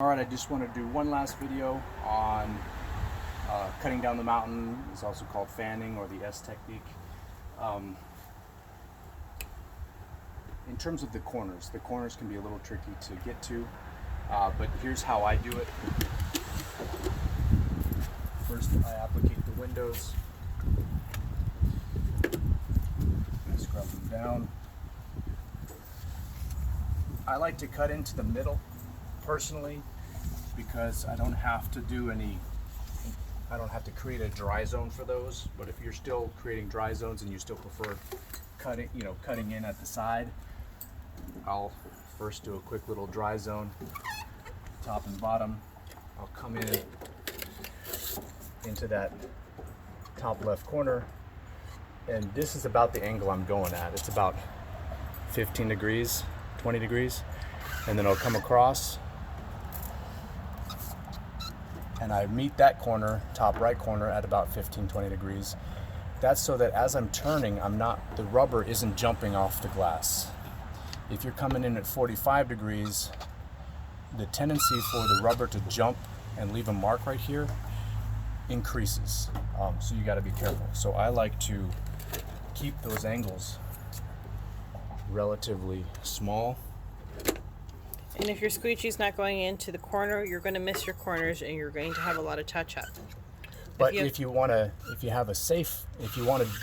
Alright, I just want to do one last video on cutting down the mountain. It's also called fanning or the S technique. In terms of the corners can be a little tricky to get to, but here's how I do it. First, I applicate the windows. I scrub them down. I like to cut into the middle personally, because I don't have to create a dry zone for those. But if you're still creating dry zones and you still prefer cutting in at the side, I'll first do a quick little dry zone, top and bottom. I'll come into that top left corner, and this is about the angle I'm going at. It's about 15 degrees, 20 degrees, and then I'll come across and I meet that corner, top right corner, at about 15-20 degrees. That's so that as I'm turning, the rubber isn't jumping off the glass. If you're coming in at 45 degrees, the tendency for the rubber to jump and leave a mark right here increases. So you got to be careful. So I like to keep those angles relatively small. And if your squeegee's not going into the corner, you're going to miss your corners and you're going to have a lot of touch-up. But if you want to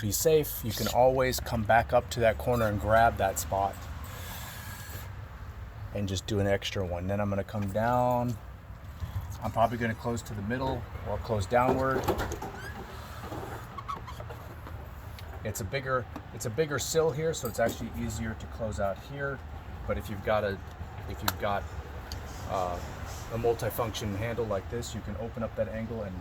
be safe, you can always come back up to that corner and grab that spot and just do an extra one. Then I'm going to come down. I'm probably going to close to the middle or close downward. It's a bigger sill here, so it's actually easier to close out here. But if you've got a multifunction handle like this, you can open up that angle and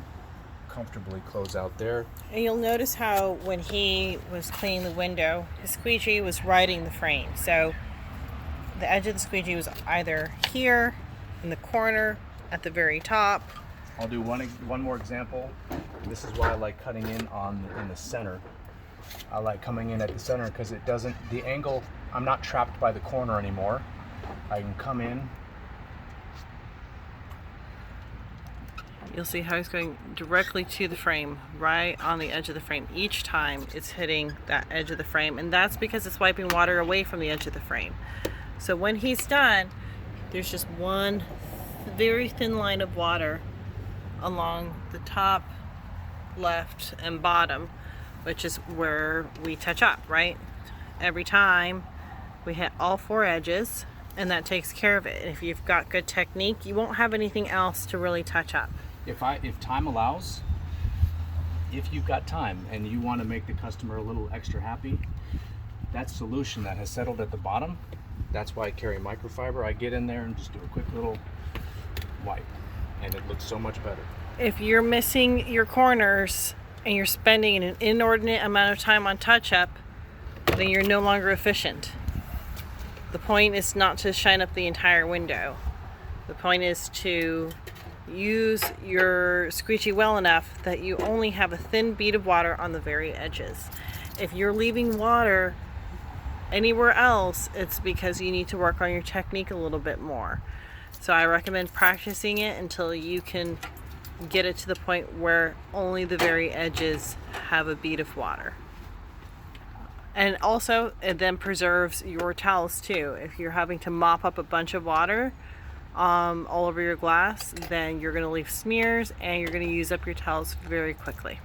comfortably close out there. And you'll notice how when he was cleaning the window, his squeegee was riding the frame. So the edge of the squeegee was either here, in the corner, at the very top. I'll do one more example. This is why I like cutting in the center. I like coming in at the center because the angle, I'm not trapped by the corner anymore. I can come in. You'll see how it's going directly to the frame, right on the edge of the frame. Each time it's hitting that edge of the frame, and that's because it's wiping water away from the edge of the frame. So when he's done, there's just one very thin line of water along the top, left, and bottom, which is where we touch up, right? Every time we hit all four edges, and that takes care of it. And if you've got good technique, you won't have anything else to really touch up. If time allows, if you've got time and you want to make the customer a little extra happy, that solution that has settled at the bottom, that's why I carry microfiber. I get in there and just do a quick little wipe, and it looks so much better. If you're missing your corners and you're spending an inordinate amount of time on touch-up, then you're no longer efficient. The point is not to shine up the entire window. The point is to use your squeegee well enough that you only have a thin bead of water on the very edges. If you're leaving water anywhere else, it's because you need to work on your technique a little bit more. So I recommend practicing it until you can get it to the point where only the very edges have a bead of water. And also, it then preserves your towels too. If you're having to mop up a bunch of water all over your glass, then you're going to leave smears and you're going to use up your towels very quickly.